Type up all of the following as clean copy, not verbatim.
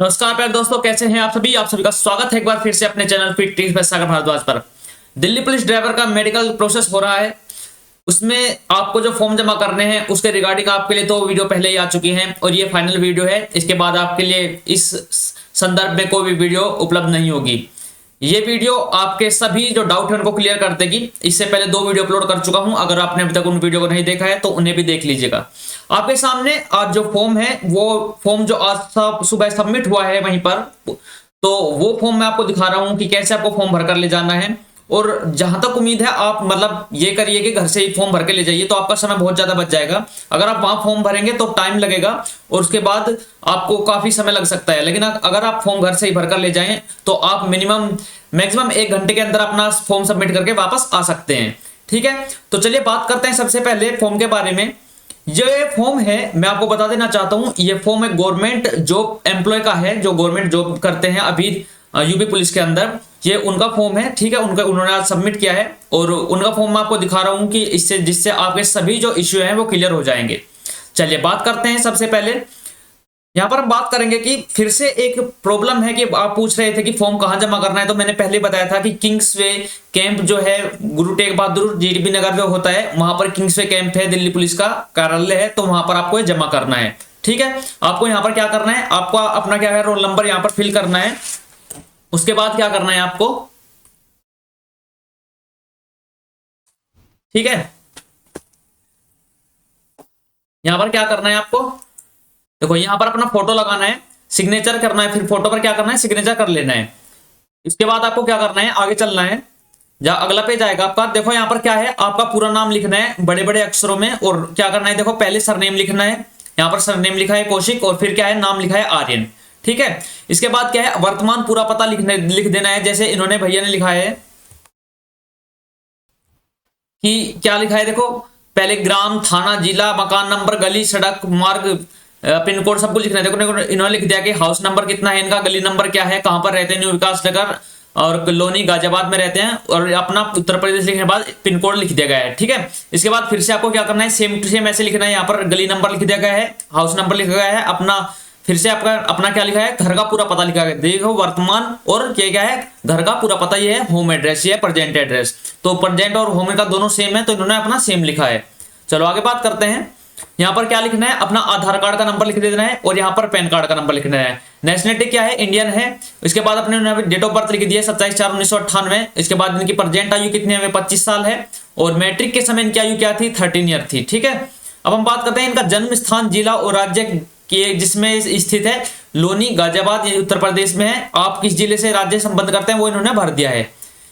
नमस्कार प्यारे दोस्तों, कैसे हैं आप सभी का स्वागत है एक बार फिर से अपने चैनल फिट टिप्स बाय सागर भारद्वाज पर। दिल्ली पुलिस ड्राइवर का मेडिकल प्रोसेस हो रहा है, उसमें आपको जो फॉर्म जमा करने हैं उसके रिगार्डिंग आपके लिए 2 वीडियो पहले ही आ चुकी हैं और ये फाइनल वीडियो है। इसके बाद आपके लिए इस संदर्भ में कोई भी वीडियो उपलब्ध नहीं होगी। ये वीडियो आपके सभी जो डाउट है उनको क्लियर कर देगी। इससे पहले 2 वीडियो अपलोड कर चुका हूं, अगर आपने अभी तक उन वीडियो को नहीं देखा है तो उन्हें भी देख लीजिएगा। आपके सामने आज जो फॉर्म है वो फॉर्म जो आज सुबह सबमिट हुआ है वहीं पर, तो वो फॉर्म मैं आपको दिखा रहा हूं कि कैसे आपको फॉर्म भरकर ले जाना है। और जहां तक उम्मीद है आप मतलब ये करिए कि घर से ही फॉर्म भर के ले जाइए, तो आपका समय बहुत ज्यादा बच जाएगा। अगर आप वहां फॉर्म भरेंगे तो टाइम लगेगा और उसके बाद आपको काफी समय लग सकता है, लेकिन अगर आप फॉर्म घर से ही भरकर ले जाएं तो आप मैक्सिमम 1 घंटे के अंदर अपना फॉर्म सबमिट करके वापस आ सकते हैं। ठीक है, तो चलिए बात करते हैं सबसे पहले फॉर्म के बारे में। ये फॉर्म है, मैं आपको बता देना चाहता हूं, ये फॉर्म है गवर्नमेंट जॉब एम्प्लॉय का है, जो गवर्नमेंट जॉब करते हैं अभी यूपी पुलिस के अंदर। ये उनका फॉर्म है, ठीक है, उन्होंने आज सबमिट किया है और उनका फॉर्म मैं आपको दिखा रहा हूं कि जिससे आपके सभी जो इश्यू हैं वो क्लियर हो जाएंगे। चलिए बात करते हैं। सबसे पहले यहाँ पर हम बात करेंगे कि फिर से एक प्रॉब्लम है कि आप पूछ रहे थे कि फॉर्म कहाँ जमा करना है, तो मैंने पहले बताया था कि किंग्सवे कैंप जो है गुरु तेग बहादुर जीडीपी नगर जो होता है वहां पर किंग्सवे कैंप है, दिल्ली पुलिस का कार्यालय है, तो वहां पर आपको ये जमा करना है। ठीक है, आपको यहाँ पर क्या करना है, आपको अपना क्या है रोल नंबर यहाँ पर फिल करना है। उसके बाद क्या करना है आपको, ठीक है, यहाँ पर क्या करना है आपको, देखो यहाँ पर अपना फोटो लगाना है, सिग्नेचर करना है, फिर फोटो पर क्या करना है सिग्नेचर कर लेना है। इसके बाद आपको क्या करना है, आगे चलना है। जहाँ अगला पेज आएगा आपका, देखो यहाँ पर क्या है, आपका पूरा नाम लिखना है बड़े बड़े अक्षरों में। और क्या करना है, देखो पहले सरनेम लिखना है, यहाँ पर सरनेम लिखा है कौशिक और फिर क्या है नाम लिखा है आर्यन। ठीक है, इसके बाद क्या है वर्तमान पूरा पता लिख देना है। जैसे इन्होंने भैया ने लिखा है कि क्या लिखा है, देखो पहले ग्राम, थाना, जिला, मकान नंबर, गली, सड़क, मार्ग, पिन कोड सब कुछ लिखना है। देखो इन्होंने लिख दिया कि हाउस नंबर कितना है इनका, गली नंबर क्या है, कहां पर रहते हैं, न्यू विकास नगर और कॉलोनी गाजियाबाद में रहते हैं, और अपना उत्तर प्रदेश लिखने के बाद पिन कोड लिख दिया गया है। ठीक है, इसके बाद फिर से आपको क्या करना है, सेम टू सेम ऐसे लिखना है। यहाँ पर गली नंबर लिख दिया गया है, हाउस नंबर लिखा गया है, अपना फिर से आपका अपना क्या लिखा है, घर का पूरा पता लिखा गया। देखो वर्तमान और क्या है घर का पूरा पता, ये है होम एड्रेस, ये है प्रेजेंट एड्रेस। तो प्रेजेंट और होम का दोनों सेम है, तो इन्होंने अपना सेम लिखा है। चलो आगे बात करते हैं। यहाँ पर क्या लिखना है, अपना आधार कार्ड का नंबर लिख देना है और यहाँ पर पैन कार्ड का नंबर लिखना है। नेशनलिटी क्या है, इंडियन है। इसके बाद अपने डेट ऑफ बर्थ लिख दिया 27/4/1998। इसके बाद इनकी प्रेजेंट आयु कितनी है, 25 साल है और मैट्रिक के समय इनकी आयु क्या थी, 13 ईयर थी। ठीक है, अब हम बात करते हैं इनका जन्म स्थान, जिला और राज्य के जिसमें स्थित है। लोनी गाजियाबाद ये उत्तर प्रदेश में है। आप किस जिले से राज्य संबंध करते हैं वो इन्होंने भर दिया है।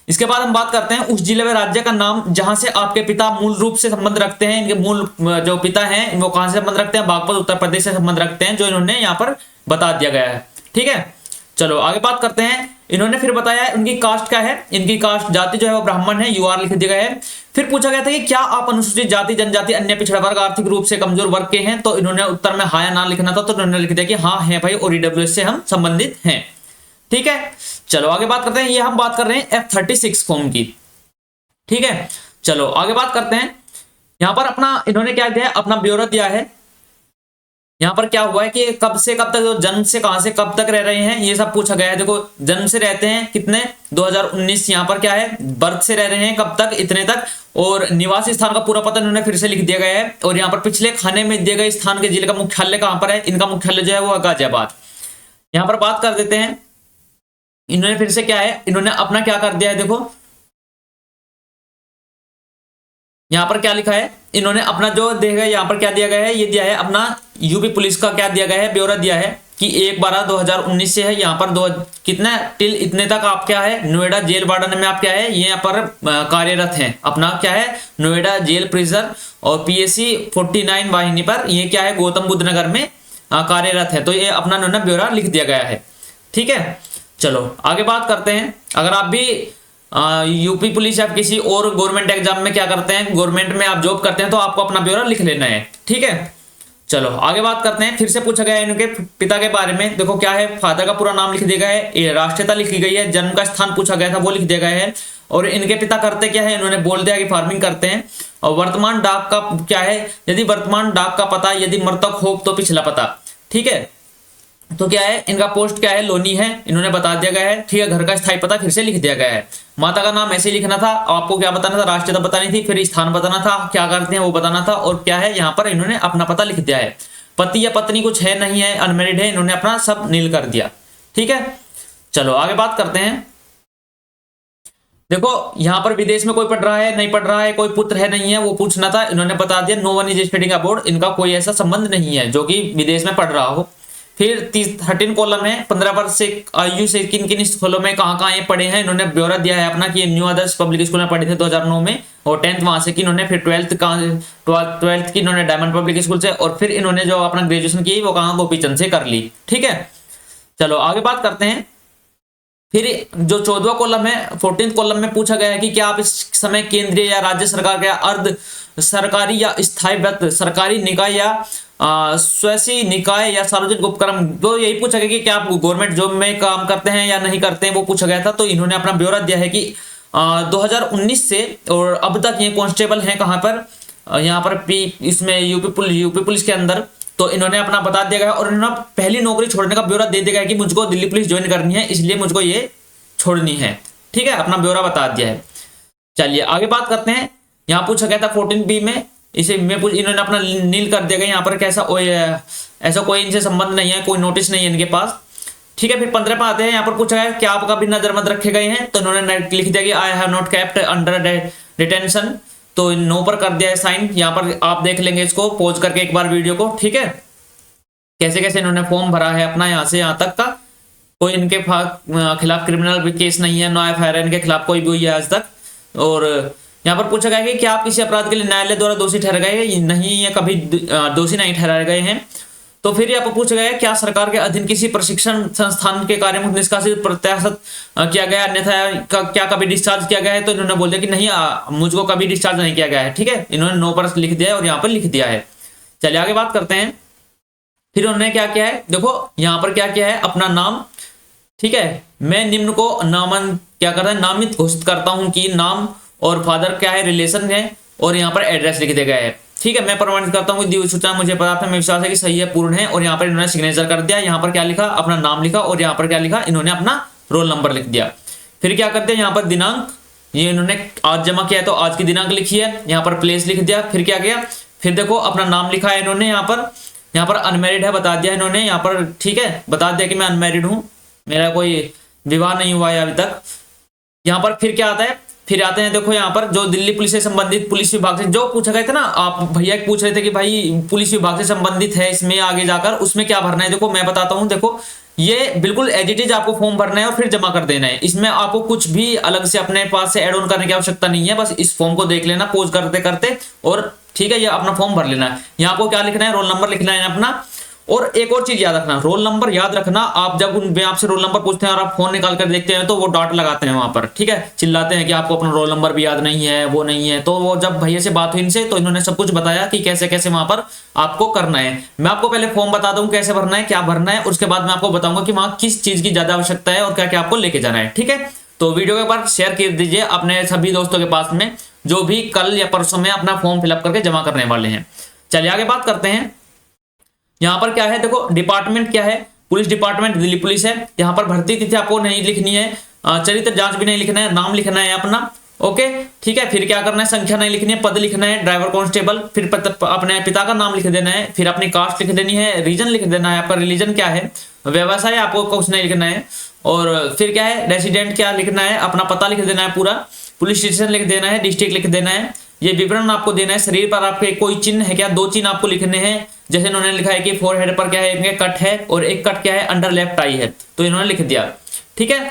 इसके बाद हम बात करते हैं उस जिले व राज्य का नाम जहां से आपके पिता मूल रूप से संबंध रखते हैं। इनके मूल जो पिता हैं वो कहां से संबंध रखते हैं, बागपत उत्तर प्रदेश से संबंध रखते हैं, जो इन्होंने यहाँ पर बता दिया गया है। ठीक है, चलो आगे बात करते हैं। इन्होंने फिर बताया है उनकी कास्ट क्या है, इनकी कास्ट जाति जो है वो ब्राह्मण है, यूआर लिख दिया गया है। फिर पूछा गया था कि क्या आप अनुसूचित जाति, जनजाति, अन्य पिछड़ा वर्ग, आर्थिक रूप से कमजोर वर्ग के हैं, तो इन्होंने उत्तर में हाँ या ना लिखना था, तो इन्होंने लिख दिया कि हाँ है भाई और ईडब्ल्यूएस से हम संबंधित हैं। ठीक है, चलो आगे बात करते हैं। ये हम बात कर रहे हैं F36 फॉर्म की। ठीक है, चलो आगे बात करते हैं। यहां पर अपना इन्होंने क्या दिया है, अपना ब्यौरा दिया है। यहां पर क्या हुआ है कि कब से कब तक, जन्म से कहां से कब तक रह रहे हैं ये सब पूछा गया है। देखो जन्म से रहते हैं कितने 2019, यहाँ पर क्या है बर्थ से रह रहे हैं कब तक, इतने तक, और निवासी स्थान का पूरा पता इन्होंने फिर से लिख दिया गया है। और यहाँ पर पिछले खाने में दिए गए स्थान के जिले का मुख्यालय कहां पर है, इनका मुख्यालय जो है वो गाजियाबाद। यहाँ पर बात कर देते हैं। इन्होंने फिर से क्या है, इन्होंने अपना क्या कर दिया है, देखो यहां पर क्या लिखा है, इन्होंने अपना जो देगा यहाँ पर क्या दिया गया है, ये दिया है अपना यूपी पुलिस का क्या दिया गया है, ब्यौरा दिया है कि 1/12/2019 से है। यहाँ पर दो कितना टिल इतने तक आप क्या है नोएडा जेल वार्डन में आप क्या है ये यहाँ पर कार्यरत हैं। अपना क्या है नोएडा जेल प्रिजन और PSC 49 वाहिनी पर ये क्या है गौतम बुद्ध नगर में कार्यरत है। तो ये अपना इन्होंने ब्यौरा लिख दिया गया है। ठीक है, चलो आगे बात करते हैं। अगर आप भी यूपी पुलिस या किसी और गवर्नमेंट एग्जाम में क्या करते हैं, गवर्नमेंट में आप जॉब करते हैं, तो आपको अपना ब्यौरा लिख लेना है। ठीक है, चलो आगे बात करते हैं। फिर से पूछा गया है इनके पिता के बारे में। देखो क्या है, फादर का पूरा नाम लिख दिया गया है, राष्ट्रीयता लिखी गई है, जन्म का स्थान पूछा गया था वो लिख दिया गया है, और इनके पिता करते क्या है इन्होंने बोल दिया कि फार्मिंग करते हैं। और वर्तमान डाक का क्या है, यदि वर्तमान डाक का पता यदि मृतक हो तो पिछला पता। ठीक है, तो क्या है, इनका पोस्ट क्या है, लोनी है, इन्होंने बता दिया गया है। ठीक है, घर का स्थायी पता फिर से लिख दिया गया है। माता का नाम ऐसे ही लिखना था। आपको क्या बताना था, राष्ट्रीयता बतानी थी, फिर स्थान बताना था, क्या करते हैं वो बताना था, और क्या है यहाँ पर इन्होंने अपना पता लिख दिया है। पति या पत्नी कुछ है नहीं है, अनमेरिड है, इन्होंने अपना सब नील कर दिया। ठीक है, चलो आगे बात करते हैं। देखो यहाँ पर विदेश में कोई पढ़ रहा है, नहीं पढ़ रहा है, कोई पुत्र है नहीं है, वो पूछना था, इन्होंने बता दिया no one is studying abroad, इनका कोई ऐसा संबंध नहीं है जो कि विदेश में पढ़ रहा हो। फिर 13 कॉलम है, 15 वर्ष से आयु से किन किन स्कूलों में कहाँ कहाँ ये पढ़े हैं, इन्होंने ब्यौरा दिया है अपना कि न्यू आदर्श पब्लिक स्कूल में पढ़े थे 2009 में, और 10th वहां से की इन्होंने, फिर 12th की इन्होंने डायमंड पब्लिक स्कूल से, और फिर इन्होंने जो अपना ग्रेजुएशन की वो कहाँ, गोपीचंद से कर ली। ठीक है, चलो आगे बात करते हैं। फिर जो 14वां कॉलम है, 14th कॉलम में पूछा गया है कि क्या आप इस समय केंद्रीय या राज्य सरकार के अर्ध सरकारी या स्थायी वित्त सरकारी निकाय या स्वैच्छिक निकाय या सार्वजनिक उपक्रम, तो यही पूछा गया कि क्या आप गवर्नमेंट जॉब में काम करते हैं या नहीं करते हैं, वो पूछा गया था। तो इन्होंने अपना ब्यौरा दिया है कि 2019 से और अब तक ये कांस्टेबल हैं कहाँ पर, यहाँ पर इसमें यूपी पुलिस के अंदर। तो इन्होंने अपना बता दिया गया, और इन्होंने पहली नौकरी छोड़ने का ब्यौरा दे दिया गया कि मुझको दिल्ली पुलिस ज्वाइन करनी है, इसलिए मुझको ये छोड़नी है। ठीक है, अपना ब्यौरा बता दिया है। चलिए आगे बात करते हैं। यहाँ पूछा गया था 14B में, इसे में इन्होंने अपना नील कर दिया गया। यहाँ पर कैसा ऐसा कोई इनसे संबंध नहीं है, कोई नोटिस नहीं है इनके पास। ठीक है, फिर 15 पे आते हैं। यहाँ पर पूछा गया क्या आपका भी नजर मत रखे गए हैं, तो इन्होंने लिख दिया कि I have not kept under detention, तो नो पर कर दिया है साइन। यहाँ पर आप देख लेंगे इसको पॉज करके एक बार वीडियो को। ठीक है, कैसे कैसे इन्होंने फॉर्म भरा है अपना यहाँ से यहाँ तक का। कोई इनके खिलाफ क्रिमिनल भी केस नहीं है, नो एफआईआर इनके खिलाफ कोई भी हुई है आज तक। और यहाँ पर पूछा गया कि क्या आप किसी अपराध के लिए न्यायालय द्वारा दोषी ठहराए गए, नहीं ये कभी दोषी नहीं ठहराए गए हैं। तो फिर यहाँ पर पूछा गया क्या सरकार के अधीन किसी प्रशिक्षण संस्थान के कार्य में निष्कासित प्रत्याशित किया गया, अन्यथा क्या कभी डिस्चार्ज किया गया है, तो इन्होंने बोल दिया कि नहीं मुझको कभी डिस्चार्ज नहीं किया गया है। ठीक है, इन्होंने नो पर लिख दिया है और यहाँ पर लिख दिया है। चलिए आगे बात करते हैं। फिर उन्होंने क्या किया है, देखो यहाँ पर क्या किया है, अपना नाम। ठीक है, मैं निम्न को क्या करता है, नामित घोषित करता हूं कि नाम और फादर क्या है, रिलेशन है, और यहाँ पर एड्रेस लिख दिया गया है। ठीक है, मैं प्रमाणित करता हूँ कि दी हुई सूचना मुझे पता था, मैं विश्वास है कि सही है, पूर्ण है, और यहाँ पर इन्होंने सिग्नेचर कर दिया। यहाँ पर क्या लिखा, अपना नाम लिखा, और यहाँ पर क्या लिखा, इन्होंने अपना रोल नंबर लिख दिया। फिर क्या करते हैं, यहाँ पर दिनांक, ये इन्होंने आज जमा किया तो आज की दिनांक लिखी है, यहाँ पर प्लेस लिख दिया। फिर क्या किया, फिर देखो अपना नाम लिखा है इन्होंने, यहाँ पर अनमैरिड है बता दिया इन्होंने यहाँ पर। ठीक है, बता दिया कि मैं अनमैरिड हूँ, मेरा कोई विवाह नहीं हुआ है अभी तक। यहाँ पर फिर क्या आता है, फिर आते हैं देखो यहाँ पर जो दिल्ली पुलिस से संबंधित पुलिस विभाग से जो पूछा गया था ना, आप भैया पूछ रहे थे कि भाई पुलिस विभाग से संबंधित है इसमें आगे जाकर, उसमें क्या भरना है, देखो मैं बताता हूँ। देखो ये बिल्कुल एज इट इज आपको फॉर्म भरना है और फिर जमा कर देना है। इसमें आपको कुछ भी अलग से अपने पास से ऐड ऑन करने की आवश्यकता नहीं है, बस इस फॉर्म को देख लेना पोज करते करते, और ठीक है ये अपना फॉर्म भर लेना है। यहाँ आपको क्या लिखना है, रोल नंबर लिखना है अपना। और एक और चीज याद रखना, रोल नंबर याद रखना, आप जब उन आपसे रोल नंबर पूछते हैं और आप फोन निकाल कर देखते हैं तो वो डांट लगाते हैं वहां पर। ठीक है, चिल्लाते हैं कि आपको अपना रोल नंबर भी याद नहीं है, वो नहीं है। तो वो जब भैया से बात हुई इनसे तो इन्होंने सब कुछ बताया कि कैसे कैसे वहां पर आपको करना है। मैं आपको पहले फॉर्म बता दूं कैसे भरना है, क्या भरना है, उसके बाद मैं आपको बताऊंगा कि वहां किस चीज की ज्यादा आवश्यकता है और क्या क्या आपको लेके जाना है। ठीक है, तो वीडियो के बाद शेयर कर दीजिए अपने सभी दोस्तों के पास में जो भी कल या परसों में अपना फॉर्म फिलअप करके जमा करने वाले हैं। चलिए आगे बात करते हैं। यहाँ पर क्या है, देखो डिपार्टमेंट क्या है, पुलिस डिपार्टमेंट दिल्ली पुलिस है। यहाँ पर भर्ती तिथि आपको नहीं लिखनी है, चरित्र जांच भी नहीं लिखना है, नाम लिखना है अपना। ओके ठीक है, फिर क्या करना है, संख्या नहीं लिखनी है, पद लिखना है ड्राइवर कांस्टेबल, फिर अपने पिता का नाम लिख देना है, फिर अपनी कास्ट लिख देनी है, रीजन लिख देना है, आपका रिलीजन क्या है, व्यवसाय आपको कुछ नहीं लिखना है, और फिर क्या है रेसिडेंट क्या लिखना है, अपना पता लिख देना है पूरा, पुलिस स्टेशन लिख देना है, डिस्ट्रिक्ट लिख देना है, ये विवरण आपको देना है। शरीर पर आपके कोई चिन्ह है क्या, 2 चिन्ह आपको लिखने हैं, जैसे इन्होंने लिखा है कि फोरहेड पर क्या है, एक कट है और एक कट क्या है अंडर लेफ्ट आई है, तो इन्होंने लिख दिया। ठीक है,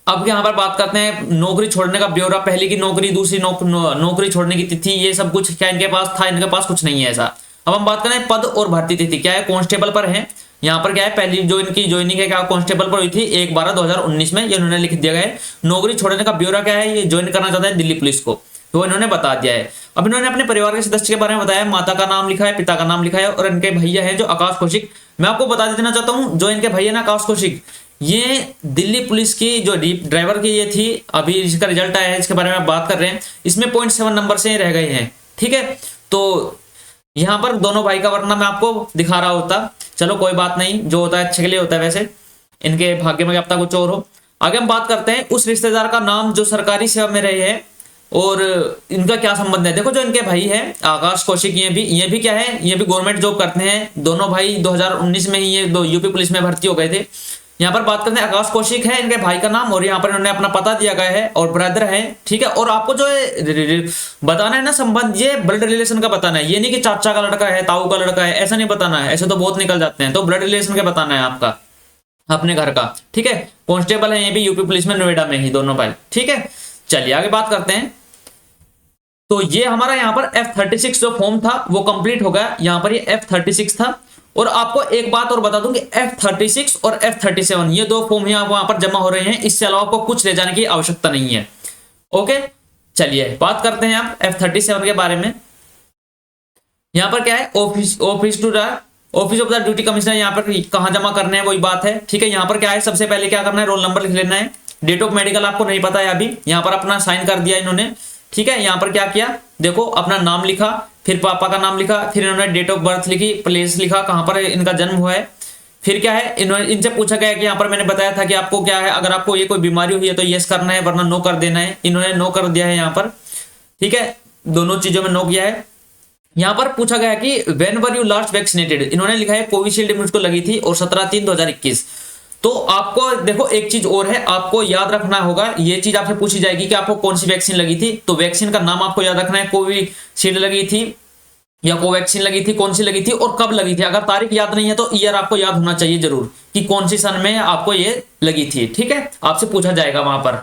अब यहाँ पर बात करते हैं नौकरी छोड़ने का ब्यौरा, पहले की नौकरी, दूसरी नौकरी छोड़ने की तिथि, ये सब कुछ क्या इनके पास था, इनके पास कुछ नहीं है ऐसा। अब हम बात करें पद और भर्ती तिथि, क्या है कांस्टेबल पर है। यहाँ पर क्या है, पहली जो इनकी ज्वाइनिंग है क्या कांस्टेबल पर हुई थी 1/12/2019 में, ये इन्होंने लिख दिया है। नौकरी छोड़ने का ब्यौरा क्या है, ये ज्वाइन करना चाहता है दिल्ली पुलिस को, तो इन्होंने बता दिया है। अब इन्होंने अपने परिवार के सदस्य के बारे में बताया, माता का नाम लिखा है, पिता का नाम लिखा है, और इनके भैया हैं जो आकाश कौशिक। मैं आपको बता देना चाहता हूँ जो इनके भैया ना आकाश कौशिक, ये दिल्ली पुलिस की जो ड्राइवर की ये थी, अभी इसका रिजल्ट आया है, इसके बारे में बात कर रहे हैं, इसमें 0.7 नंबर से रह गए हैं। ठीक है, तो यहाँ पर दोनों भाई का वरना मैं आपको दिखा रहा होता। चलो कोई बात नहीं, जो होता है अच्छे के लिए होता है। वैसे इनके भाग्य में क्या पता कुछ और हो। आगे हम बात करते हैं उस रिश्तेदार का नाम जो सरकारी सेवा में रहे हैं और इनका क्या संबंध है। देखो जो इनके भाई है आकाश कौशिक, ये भी क्या है, ये भी गवर्नमेंट जॉब करते हैं। दोनों भाई 2019 में ही ये दो यूपी पुलिस में भर्ती हो गए थे। यहाँ पर बात करते हैं आकाश कौशिक है इनके भाई का नाम, और यहाँ पर इन्होंने अपना पता दिया गया है और ब्रदर है, ठीक है। और आपको जो बताना है ना संबंध, ये ब्लड रिलेशन का बताना है। ये नहीं कि चाचा का लड़का है, ताऊ का लड़का है, ऐसा नहीं बताना है। ऐसे तो बहुत निकल जाते हैं। तो ब्लड रिलेशन का बताना है आपका, अपने घर का, ठीक है। कांस्टेबल है ये भी यूपी पुलिस में, नोएडा में ही दोनों भाई, ठीक है। चलिए आगे बात करते हैं। तो ये हमारा यहाँ पर F36 जो फॉर्म था वो कंप्लीट हो गया। यहाँ पर ये F36 था। और आपको एक बात और बता दूं कि F36 और F37 ये दो फॉर्म यहाँ वहां पर जमा हो रहे हैं। इससे अलावा आपको कुछ ले जाने की आवश्यकता नहीं है। ओके, चलिए बात करते हैं आप F37 के बारे में। यहाँ पर क्या है, office of the duty commissioner, यहाँ पर कहाँ जमा करने हैं वही बात है, ठीक है। यहाँ पर क्या है, सबसे पहले क्या करना है, रोल नंबर लिख लेना है। डेट ऑफ मेडिकल आपको नहीं पता है अभी, यहाँ पर अपना साइन कर दिया इन्होंने, ठीक है। यहाँ पर क्या किया, देखो अपना नाम लिखा, फिर पापा का नाम लिखा, फिर इन्होंने डेट ऑफ बर्थ लिखी, प्लेस लिखा कहाँ पर इनका जन्म हुआ है। फिर क्या है, इन्होंने इनसे पूछा गया कि यहाँ पर मैंने बताया था कि आपको क्या है, अगर आपको ये कोई बीमारी हुई है तो यस करना है, वरना नो कर देना है। इन्होंने नो कर दिया है यहाँ पर, ठीक है। दोनों चीजों में नो किया है। यहाँ पर पूछा गया कि when were you last vaccinated, इन्होंने लिखा है कोविशील्ड मुझको लगी थी और 17/3/2021। तो आपको देखो एक चीज और है, आपको याद रखना होगा, ये चीज आपसे पूछी जाएगी कि आपको कौन सी वैक्सीन लगी थी। तो वैक्सीन का नाम आपको याद रखना है, कोविशील्ड लगी थी या कोवैक्सीन लगी थी, कौन सी लगी थी और कब लगी थी। अगर तारीख याद नहीं है तो ईयर आपको याद होना चाहिए जरूर कि कौन सी सन में आपको ये लगी थी, ठीक है। आपसे पूछा जाएगा वहां पर,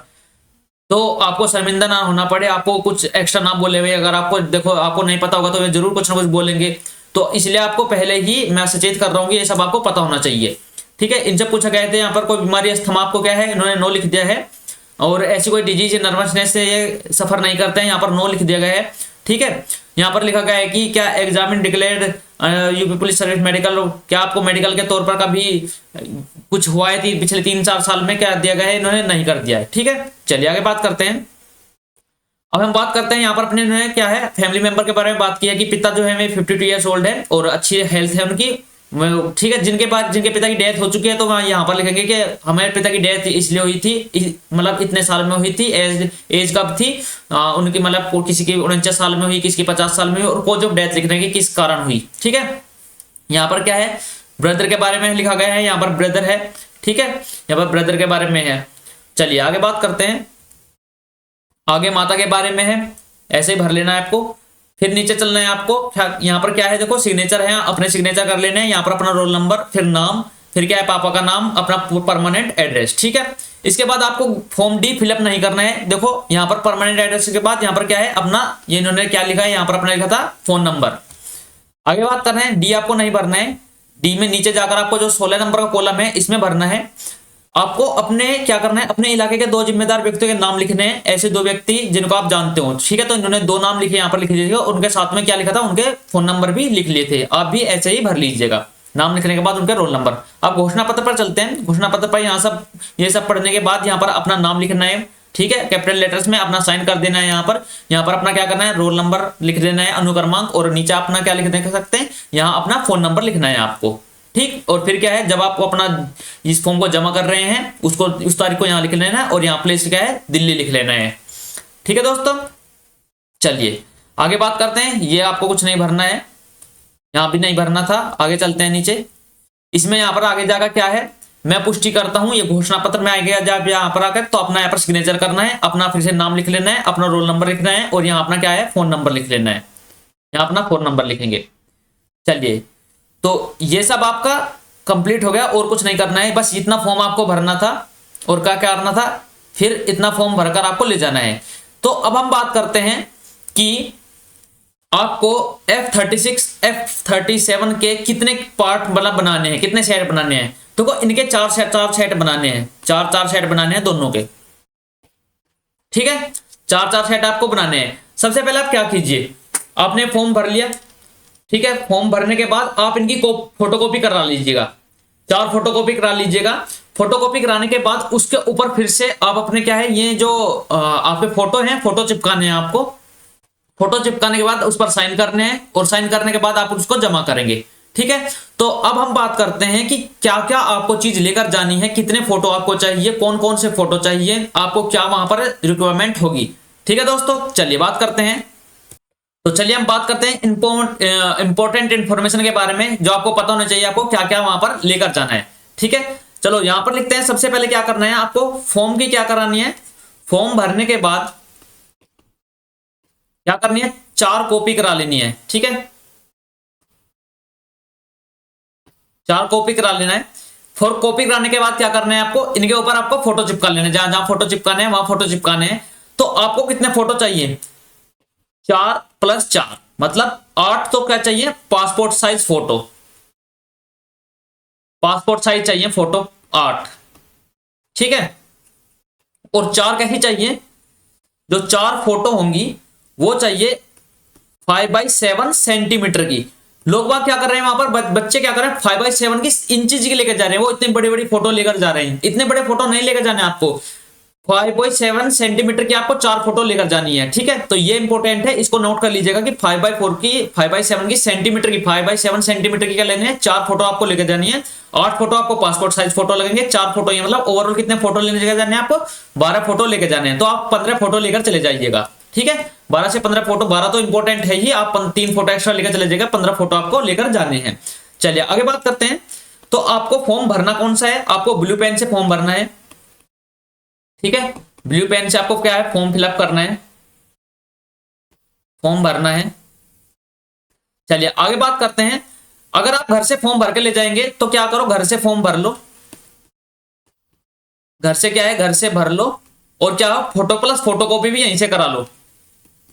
तो आपको शर्मिंदा ना होना पड़े, आपको कुछ एक्स्ट्रा ना बोले हुए। अगर आपको देखो आपको नहीं पता होगा तो वे जरूर कुछ ना कुछ बोलेंगे, तो इसलिए आपको पहले ही मैं सचेत कर रहा हूँ कि ये सब आपको पता होना चाहिए, ठीक है। इनसे पूछा गया था यहाँ पर कोई बीमारी अस्थमा आपको क्या है, इन्होंने नो लिख दिया है। और ऐसी कोई डिजीज या नर्वसनेस से ये सफर नहीं करते हैं, यहाँ पर नो लिख दिया गया है, ठीक है। यहाँ पर लिखा गया है कि क्या examine declared UP police service medical, क्या आपको मेडिकल के तौर पर कभी कुछ हुआ है पिछले 3-4 साल में, क्या दिया गया है, इन्होंने नहीं कर दिया है, ठीक है। चलिए आगे बात करते हैं। अब हम बात करते हैं यहाँ पर अपने क्या है फैमिली मेंबर के बारे में बात किया कि पिता जो है वे 52 ईयर्स ओल्ड है और अच्छी हेल्थ है उनकी, ठीक है। जिनके पिता की डेथ हो चुकी है तो वहाँ यहाँ पर लिखेंगे कि हमारे पिता की डेथ इसलिए हुई थी, मतलब इतने साल में हुई थी, एज कब थी उनकी, मतलब किसी की 49 साल में हुई, किसी की 50 साल में हुई, और को जो डेथ लिख देंगे किस कारण हुई, ठीक है। यहाँ पर क्या है, ब्रदर के बारे में लिखा गया है, यहाँ पर ब्रदर है, ठीक है। यहाँ पर ब्रदर के बारे में है। चलिए आगे बात करते हैं। आगे माता के बारे में है, ऐसे ही भर लेना है आपको। फिर नीचे चलना है आपको, यहाँ पर क्या है देखो सिग्नेचर है, अपने सिग्नेचर कर लेने हैं। यहाँ पर अपना रोल नंबर, फिर नाम, फिर क्या है पापा का नाम, अपना परमानेंट एड्रेस, ठीक है। इसके बाद आपको फॉर्म डी फिलअप नहीं करना है। देखो यहाँ पर परमानेंट एड्रेस के बाद यहाँ पर क्या है अपना, ये इन्होंने क्या लिखा है, यहाँ पर अपना लिखा था फोन नंबर। आगे बात करना है, डी आपको नहीं भरना है। डी में नीचे जाकर आपको जो 16 नंबर का कॉलम है इसमें भरना है। आपको अपने क्या करना है, अपने इलाके के 2 जिम्मेदार व्यक्तियों के नाम लिखने हैं, ऐसे 2 व्यक्ति जिनको आप जानते हो, ठीक है। तो इन्होंने 2 नाम लिखे, यहाँ पर लिख लीजिएगा। उनके साथ में क्या लिखा था, उनके फोन नंबर भी लिख लिए थे। आप भी ऐसे ही भर लीजिएगा, नाम लिखने के बाद उनके रोल नंबर। अब घोषणा पत्र पर चलते हैं। घोषणा पत्र पर यहाँ सब ये सब पढ़ने के बाद यहाँ पर अपना नाम लिखना है, ठीक है। कैपिटल लेटर्स में अपना साइन कर देना है। यहाँ पर अपना क्या करना है, रोल नंबर लिख देना है, अनुक्रमांक, और नीचे अपना क्या लिख सकते हैं, यहाँ अपना फोन नंबर लिखना है आपको, ठीक। और फिर क्या है, जब आप अपना इस फॉर्म को जमा कर रहे हैं उसको उस तारीख को यहाँ लिख लेना है, और यहाँ प्लेस क्या है दिल्ली लिख लेना है, ठीक है दोस्तों। चलिए आगे बात करते हैं। ये आपको कुछ नहीं भरना है, यहाँ भी नहीं भरना था। आगे चलते हैं नीचे। इसमें यहाँ पर आगे जाकर क्या है, मैं पुष्टि करता हूँ, ये घोषणा पत्र में आएगा। जब यहाँ पर आकर तो अपना यहाँ पर सिग्नेचर करना है, अपना फिर से नाम लिख लेना है, अपना रोल नंबर लिखना है, और यहाँ अपना क्या है फोन नंबर लिख लेना है। यहाँ अपना फोन नंबर लिखेंगे। चलिए तो ये सब आपका कंप्लीट हो गया, और कुछ नहीं करना है, बस इतना फॉर्म आपको भरना था। और क्या करना था, फिर इतना फॉर्म भरकर आपको ले जाना है। तो अब हम बात करते हैं कि आपको F36 F37 के कितने पार्ट मतलब बनाने हैं, कितने सेट बनाने हैं। देखो इनके 4 सेट बनाने हैं, 4 सेट बनाने हैं दोनों के, ठीक है। 4 सेट आपको बनाने हैं। सबसे पहले आप क्या कीजिए, आपने फॉर्म भर लिया, ठीक है। फॉर्म भरने के बाद आप इनकी फोटोकॉपी करा लीजिएगा, 4 फोटोकॉपी करा लीजिएगा। फोटोकॉपी कराने के बाद उसके ऊपर फिर से आप अपने क्या है, ये जो आपके फोटो हैं, फोटो चिपकाने हैं आपको, फोटो चिपकाने के बाद उस पर साइन करने हैं और साइन करने के बाद आप उसको जमा करेंगे। ठीक है, तो अब हम बात करते हैं कि क्या क्या आपको चीज लेकर जानी है, कितने फोटो आपको चाहिए, कौन कौन से फोटो चाहिए आपको, क्या वहां पर रिक्वायरमेंट होगी। ठीक है दोस्तों, चलिए बात करते हैं। तो चलिए हम बात करते हैं इंपॉर्टेंट इंफॉर्मेशन के बारे में जो आपको पता होना चाहिए, आपको क्या क्या वहां पर लेकर जाना है। ठीक है, चलो यहां पर लिखते हैं। सबसे पहले क्या करना है, आपको फॉर्म की क्या करानी है, फॉर्म भरने के बाद क्या करनी है, 4 कॉपी करा लेनी है। ठीक है, 4 कॉपी करा लेना है। 4 कॉपी कराने के बाद क्या करना है, आपको इनके ऊपर आपको फोटो चिपका लेना है, जहां जहां फोटो चिपकाने हैं वहां फोटो चिपकाने हैं। तो आपको कितने फोटो चाहिए, 4+4 मतलब 8 तो क्या चाहिए, passport size photo, passport size चाहिए फोटो 8। ठीक है, और 4 कैसी चाहिए, जो 4 फोटो होंगी वो चाहिए 5x7 सेंटीमीटर की। लोग बात क्या कर रहे हैं वहां पर, बच्चे क्या कर रहे हैं, 5x7 की इंचेज की लेकर जा रहे हैं, वो इतनी बड़ी बड़ी फोटो लेकर जा रहे हैं। इतने बड़े फोटो नहीं लेकर जाने आपको, 5.7 सेंटीमीटर की आपको 4 फोटो लेकर जानी है। ठीक है, तो ये इंपॉर्टेंट है, इसको नोट कर लीजिएगा कि 5x7 की सेंटीमीटर की 5x7 सेंटीमीटर की क्या लेनी है, 4 फोटो आपको लेकर जानी है। 8 फोटो आपको पासपोर्ट साइज फोटो लगेंगे, 4 फोटो, ये मतलब ओवरऑल कितने फोटो लेकर जाने हैं आपको, 12 फोटो लेकर जाने हैं। तो आप 15 फोटो लेकर चले जाइएगा। ठीक है, 12 से 15 फोटो, 12 तो इंपॉर्टेंट है ही, आप 3 फोटो एक्स्ट्रा लेकर चले जाइएगा, 15 फोटो आपको लेकर जाने हैं। चलिए आगे बात करते हैं। तो आपको फॉर्म भरना कौन सा है, आपको ब्लू पेन से फॉर्म भरना है। ठीक है, ब्लू पेन से आपको क्या है, फॉर्म फिलअप करना है, फॉर्म भरना है। चलिए आगे बात करते हैं। अगर आप घर से फॉर्म भर के ले जाएंगे तो क्या करो, घर से फॉर्म भर लो, घर से क्या है, घर से भर लो, और क्या फोटो प्लस फोटोकॉपी भी यहीं से करा लो।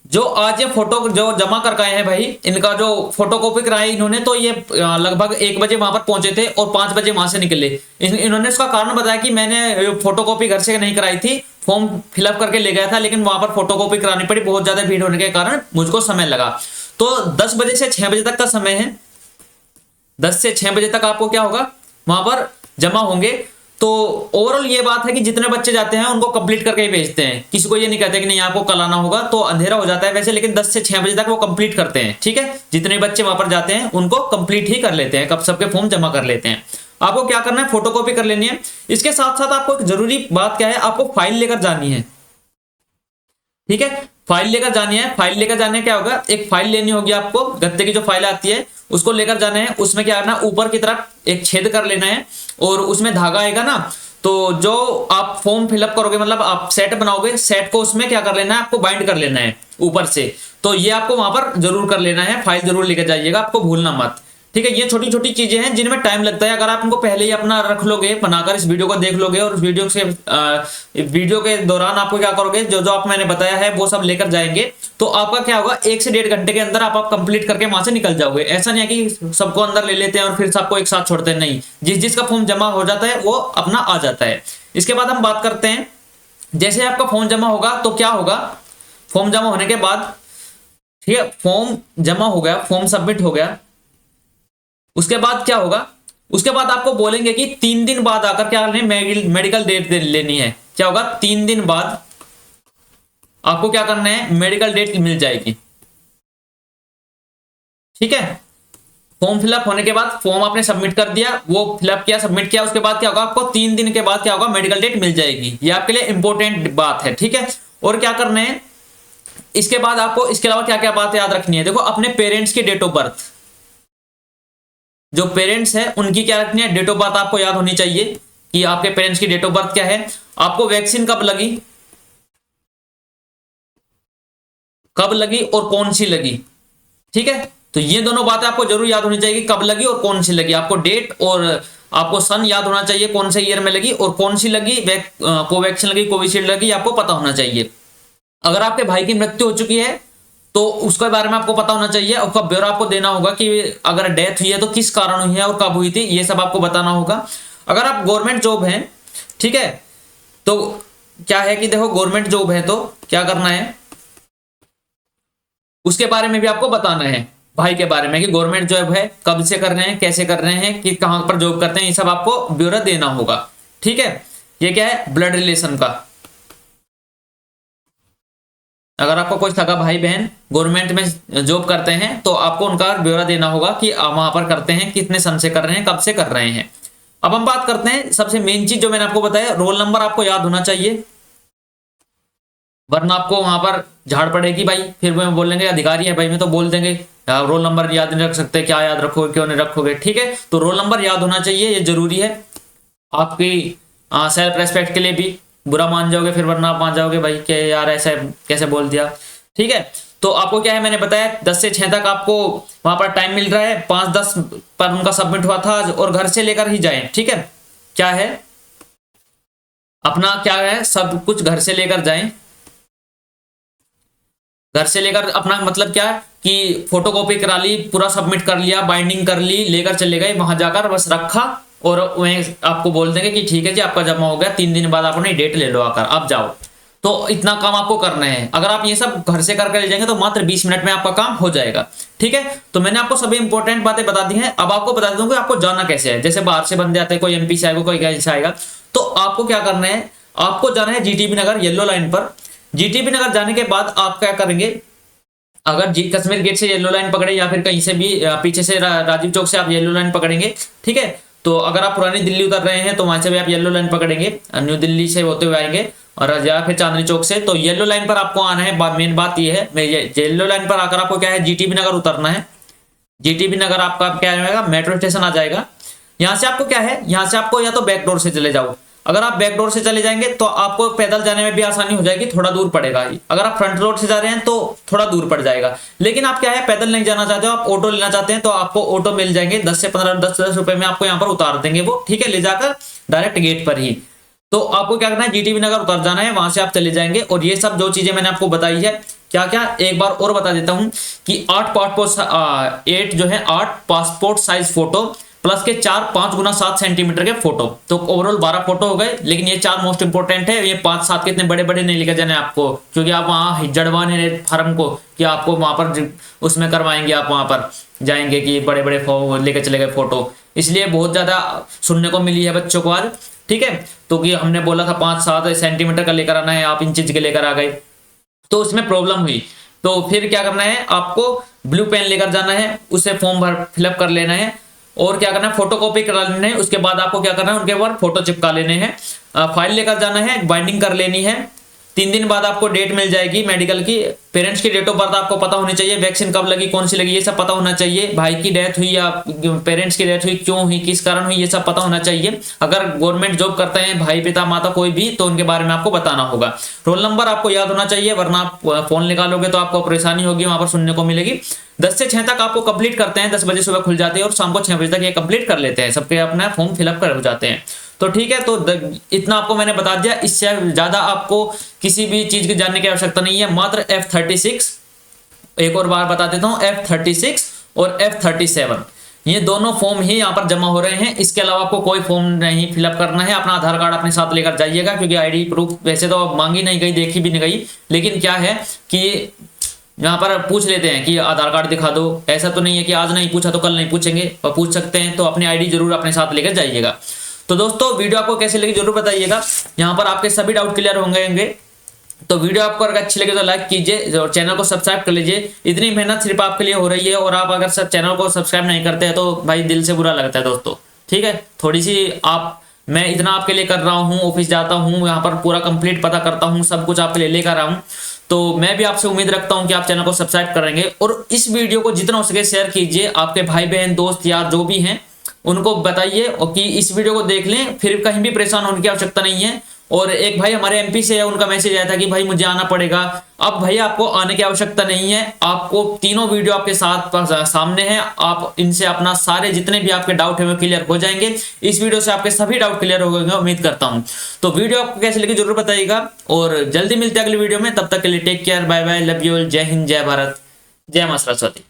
जो आज ये फोटो जो जमा कर गए हैं भाई, इनका जो फोटोकॉपी कराई इन्होंने, तो ये लगभग 1 बजे वहां पर पहुंचे थे और 5 बजे वहां से निकले। इन्होंने इसका कारण बताया कि मैंने फोटोकॉपी घर से नहीं कराई थी, फॉर्म फिलअप करके ले गया था, लेकिन वहां पर फोटोकॉपी करानी पड़ी, बहुत ज्यादा भीड़ होने के कारण मुझको समय लगा। तो 10 बजे से 6 बजे तक का समय है, 10 से 6 बजे तक आपको क्या होगा, वहां पर जमा होंगे। तो ओवरऑल ये बात है कि जितने बच्चे जाते हैं उनको कंप्लीट करके ही भेजते हैं, किसी को ये नहीं कहते कि नहीं आपको कल आना होगा, तो अंधेरा हो जाता है वैसे, लेकिन 10 से 6 बजे तक वो कंप्लीट करते हैं। ठीक है, जितने बच्चे वहां पर जाते हैं उनको कंप्लीट ही कर लेते हैं, कब सबके फॉर्म जमा कर लेते हैं। आपको क्या करना है, फोटोकॉपी कर लेनी है। इसके साथ साथ आपको एक जरूरी बात क्या है, आपको फाइल लेकर जानी है। ठीक है, फाइल लेकर जानी है। फाइल लेकर जाने क्या होगा, एक फाइल लेनी होगी आपको, गत्ते की जो फाइल आती है उसको लेकर जाना है। उसमें क्या करना, ऊपर की तरफ एक छेद कर लेना है और उसमें धागा आएगा ना, तो जो आप फॉर्म फिलअप करोगे, मतलब आप सेट बनाओगे, सेट को उसमें क्या कर लेना है, आपको बाइंड कर लेना है ऊपर से। तो ये आपको वहां पर जरूर कर लेना है, फाइल जरूर लेकर जाइएगा, आपको भूलना मत। ठीक है, ये छोटी छोटी चीजें हैं जिनमें टाइम लगता है। अगर आप इनको पहले ही अपना रख लोगे बनाकर, इस वीडियो को देख लोगे और वीडियो के दौरान आपको क्या करोगे, जो जो आप मैंने बताया है वो सब लेकर जाएंगे, तो आपका क्या होगा, 1 से 1.5 घंटे के अंदर आप कंप्लीट करके वहां से निकल जाओगे। ऐसा नहीं है कि सबको अंदर ले लेते हैं और फिर सबको एक साथ छोड़ते हैं, नहीं, जिस जिसका फॉर्म जमा हो जाता है वो अपना आ जाता है। इसके बाद हम बात करते हैं, जैसे आपका फॉर्म जमा होगा तो क्या होगा, फॉर्म जमा होने के बाद, ठीक है, फॉर्म जमा हो गया, फॉर्म सबमिट हो गया, उसके बाद क्या होगा, उसके बाद आपको बोलेंगे कि 3 दिन बाद आकर क्या मेडिकल डेट लेनी है। क्या होगा, 3 दिन बाद आपको क्या करना है, मेडिकल डेट मिल जाएगी। ठीक है, फॉर्म फिलअप होने के बाद, फॉर्म आपने सबमिट कर दिया, वो फिलअप किया, सबमिट किया, उसके बाद क्या होगा, आपको 3 दिन के बाद क्या होगा, मेडिकल डेट मिल जाएगी। ये आपके लिए इंपॉर्टेंट बात है। ठीक है, और क्या करना है इसके बाद, आपको इसके अलावा क्या क्या बात याद रखनी है, देखो अपने पेरेंट्स की डेट ऑफ बर्थ, जो पेरेंट्स है उनकी क्या रखनी है, डेट ऑफ बर्थ आपको याद होनी चाहिए कि आपके पेरेंट्स की डेट ऑफ बर्थ क्या है। आपको वैक्सीन कब लगी, कब लगी और कौन सी लगी। ठीक है, तो ये दोनों बातें आपको जरूर याद होनी चाहिए, कब लगी और कौन सी लगी। आपको डेट और आपको सन याद होना चाहिए, कौन से ईयर में लगी और कौन सी लगी, कोवैक्सीन लगी, कोविशील्ड लगी, आपको पता होना चाहिए। अगर आपके भाई की मृत्यु हो चुकी है तो उसके बारे में आपको पता होना चाहिए, उसका ब्यौरा आपको देना होगा कि अगर डेथ हुई है तो किस कारण हुई है और कब हुई थी, ये सब आपको बताना होगा। अगर आप गवर्नमेंट जॉब हैं, ठीक है, तो क्या है कि देखो गवर्नमेंट जॉब है तो क्या करना है, उसके बारे में भी आपको बताना है, भाई के बारे में, कि गवर्नमेंट जॉब है, कब से कर रहे हैं, कैसे कर रहे हैं, कि कहां पर जॉब करते हैं, ये सब आपको ब्यौरा देना होगा। ठीक है, ये क्या है, ब्लड रिलेशन का। अगर आपका कोई सगा भाई बहन गवर्नमेंट में जॉब करते हैं तो आपको उनका ब्यौरा देना होगा कि आप वहां पर करते हैं, कितने सन से कर रहे हैं, कब से कर रहे हैं। अब हम बात करते हैं सबसे मेन चीज जो मैंने आपको बताया, रोल नंबर आपको याद होना चाहिए, वरना आपको वहां पर झाड़ पड़ेगी भाई। फिर वो बोलेंगे अधिकारी है भाई में तो बोल देंगे रोल नंबर याद नहीं रख सकते, क्या याद रखोगे, क्यों नहीं रखोगे, ठीक है। तो रोल नंबर याद होना चाहिए, ये जरूरी है आपकी सेल्फ रेस्पेक्ट के लिए भी। बुरा मान जाओगे फिर, वरना आप मान जाओगे भाई कि यार ऐसे कैसे बोल दिया, ठीक है। तो आपको क्या है, मैंने बताया 10 से 6 तक आपको वहां पर टाइम मिल रहा है, 5-10 पर उनका सबमिट हुआ था, और घर से लेकर ही जाएं, ठीक है। क्या है अपना, क्या है सब कुछ घर से लेकर जाएं। घर से लेकर अपना मतलब क्या है कि फोटोकॉपी करा ली, पूरा सबमिट कर लिया, बाइंडिंग कर ली, लेकर चले गए, वहां जाकर बस रखा, और वहीं आपको बोल देंगे कि ठीक है जी आपका जमा हो गया, 3 दिन बाद आप अपनी डेट ले लो आकर, आप जाओ। तो इतना काम आपको करना है। अगर आप ये सब घर से करके ले जाएंगे तो मात्र 20 मिनट में आपका काम हो जाएगा, ठीक है। तो मैंने आपको सभी इंपॉर्टेंट बातें बता दी हैं। अब आपको बता दूं कि आपको जाना कैसे है। जैसे बाहर से बंदे आते हैं, कोई एमपी से आएगा, कोई कहीं से आएगा, तो आपको क्या करना है, आपको जाना है जीटीबी नगर येलो लाइन पर। जीटीबी नगर जाने के बाद आप क्या करेंगे, अगर जी कश्मीर गेट से येलो लाइन पकड़े या फिर कहीं से भी पीछे से राजीव चौक से आप येलो लाइन पकड़ेंगे, ठीक है। तो अगर आप पुरानी दिल्ली उतर रहे हैं तो वहां से भी आप येलो लाइन पकड़ेंगे, न्यू दिल्ली से होते हुए आएंगे, और या फिर चांदनी चौक से। तो येलो लाइन पर आपको आना है। मेन बात ये है, येलो लाइन पर आकर आपको क्या है, जीटीबी नगर उतरना है। जीटीबी नगर आपका क्या जाएगा, मेट्रो स्टेशन आ जाएगा। यहाँ से आपको क्या है, यहाँ से आपको या तो बैक डोर से चले जाओ। अगर आप बैक डोर से चले जाएंगे तो आपको पैदल जाने में भी आसानी हो जाएगी, थोड़ा दूर पड़ेगा। अगर आप फ्रंट रोड से जा रहे हैं तो थोड़ा दूर पड़ जाएगा। लेकिन आप क्या है, पैदल नहीं जाना चाहते हो, आप ऑटो लेना चाहते हैं, तो आपको ऑटो मिल जाएंगे 10 से 15 10 रुपए में आपको यहाँ पर उतार देंगे वो, ठीक है, ले जाकर डायरेक्ट गेट पर ही। तो आपको क्या करना है, जीटीबी नगर उतर जाना है, वहां से आप चले जाएंगे। और ये सब जो चीजें मैंने आपको बताई है, क्या क्या एक बार और बता देता हूं कि 8 जो है 8 पासपोर्ट साइज फोटो प्लस के 4 5 गुना 7 सेंटीमीटर के फोटो, तो ओवरऑल 12 फोटो हो गए। लेकिन ये 4 मोस्ट इंपोर्टेंट है, ये 5-7 के इतने बड़े बड़े नहीं लेकर जाने आपको, क्योंकि आप वहां जड़वाने फार्म को कि आपको वहां पर उसमें करवाएंगे, आप वहां पर जाएंगे कि बड़े बड़े लेकर चले गए फोटो। इसलिए बहुत ज्यादा सुनने को मिली है बच्चों को आज, ठीक है। तो कि हमने बोला था 5-7 सेंटीमीटर का लेकर आना है, आप इंचेज के लेकर आ गए, तो उसमें प्रॉब्लम हुई। तो फिर क्या करना है, आपको ब्लू पेन लेकर जाना है, उसे फॉर्म भर फिलअप कर लेना है, और क्या करना है, फोटो कॉपी करा लेना है। उसके बाद आपको क्या करना है, उनके ऊपर फोटो चिपका लेने हैं, फाइल लेकर जाना है, बाइंडिंग कर लेनी है। 3 दिन बाद आपको डेट मिल जाएगी मेडिकल की। पेरेंट्स की डेट ऑफ बर्थ आपको पता होनी चाहिए, वैक्सीन कब लगी, कौन सी लगी, ये सब पता होना चाहिए। भाई की डेथ हुई या पेरेंट्स की डेथ हुई, क्यों हुई, किस कारण हुई, ये सब पता होना चाहिए। अगर गवर्नमेंट जॉब करते हैं भाई, पिता, माता कोई भी, तो उनके बारे में आपको बताना होगा। रोल नंबर आपको याद होना चाहिए, वरना आप फोन निकालोगे तो आपको परेशानी होगी, वहां पर सुनने को मिलेगी। 10 से 6 तक आपको कंप्लीट करते हैं, 10 बजे सुबह खुल जाते हैं और शाम को 6 बजे तक ये कंप्लीट कर लेते हैं, सबके अपना फॉर्म फिलअप कर हो जाते हैं। तो ठीक है, तो इतना आपको मैंने बता दिया, इससे ज्यादा आपको किसी भी चीज की जानने की आवश्यकता नहीं है। मात्र F36, एक और बार बता देता हूं, F36 और F37 ये दोनों फॉर्म ही यहाँ पर जमा हो रहे हैं। इसके अलावा आपको कोई फॉर्म नहीं फिलअप करना है। अपना आधार कार्ड अपने साथ लेकर जाइएगा, क्योंकि आईडी प्रूफ वैसे तो मांगी नहीं गई, देखी भी नहीं गई, लेकिन क्या है कि यहाँ पर पूछ लेते हैं कि आधार कार्ड दिखा दो। ऐसा तो नहीं है कि आज नहीं पूछा तो कल नहीं पूछेंगे, और पूछ सकते हैं। तो अपनी आईडी जरूर अपने साथ लेकर जाइएगा। तो दोस्तों वीडियो आपको कैसे लगी जरूर बताइएगा। यहाँ पर आपके सभी डाउट क्लियर होंगे। तो वीडियो आपको अगर अच्छी लगे तो लाइक कीजिए और चैनल को सब्सक्राइब कर लीजिए। इतनी मेहनत सिर्फ आपके लिए हो रही है, और आप अगर चैनल को सब्सक्राइब नहीं करते हैं तो भाई दिल से बुरा लगता है दोस्तों, ठीक है। थोड़ी सी मैं इतना आपके लिए कर रहा हूँ, ऑफिस जाता हूँ, यहाँ पर पूरा कंप्लीट पता करता हूँ, सब कुछ आपके लिए लेकर आऊँ। तो मैं भी आपसे उम्मीद रखता हूँ कि आप चैनल को सब्सक्राइब करेंगे, और इस वीडियो को जितना हो सके शेयर कीजिए। आपके भाई बहन दोस्त यार जो भी हैं उनको बताइए और कि इस वीडियो को देख लें, फिर कहीं भी परेशान होने की आवश्यकता नहीं है। और एक भाई हमारे एमपी से है, उनका मैसेज आया था कि भाई मुझे आना पड़ेगा। अब भाई आपको आने की आवश्यकता नहीं है, आपको तीनों वीडियो आपके साथ सामने है। आप इनसे अपना सारे जितने भी आपके डाउट है वो क्लियर हो जाएंगे। इस वीडियो से आपके सभी डाउट क्लियर हो गए, उम्मीद करता हूं। तो वीडियो आपको कैसे लगी जरूर बताइएगा, और जल्दी मिलते हैं अगली वीडियो में। तब तक के लिए take care, bye bye, love you, जय हिंद, जय भारत, जय मां सरस्वती।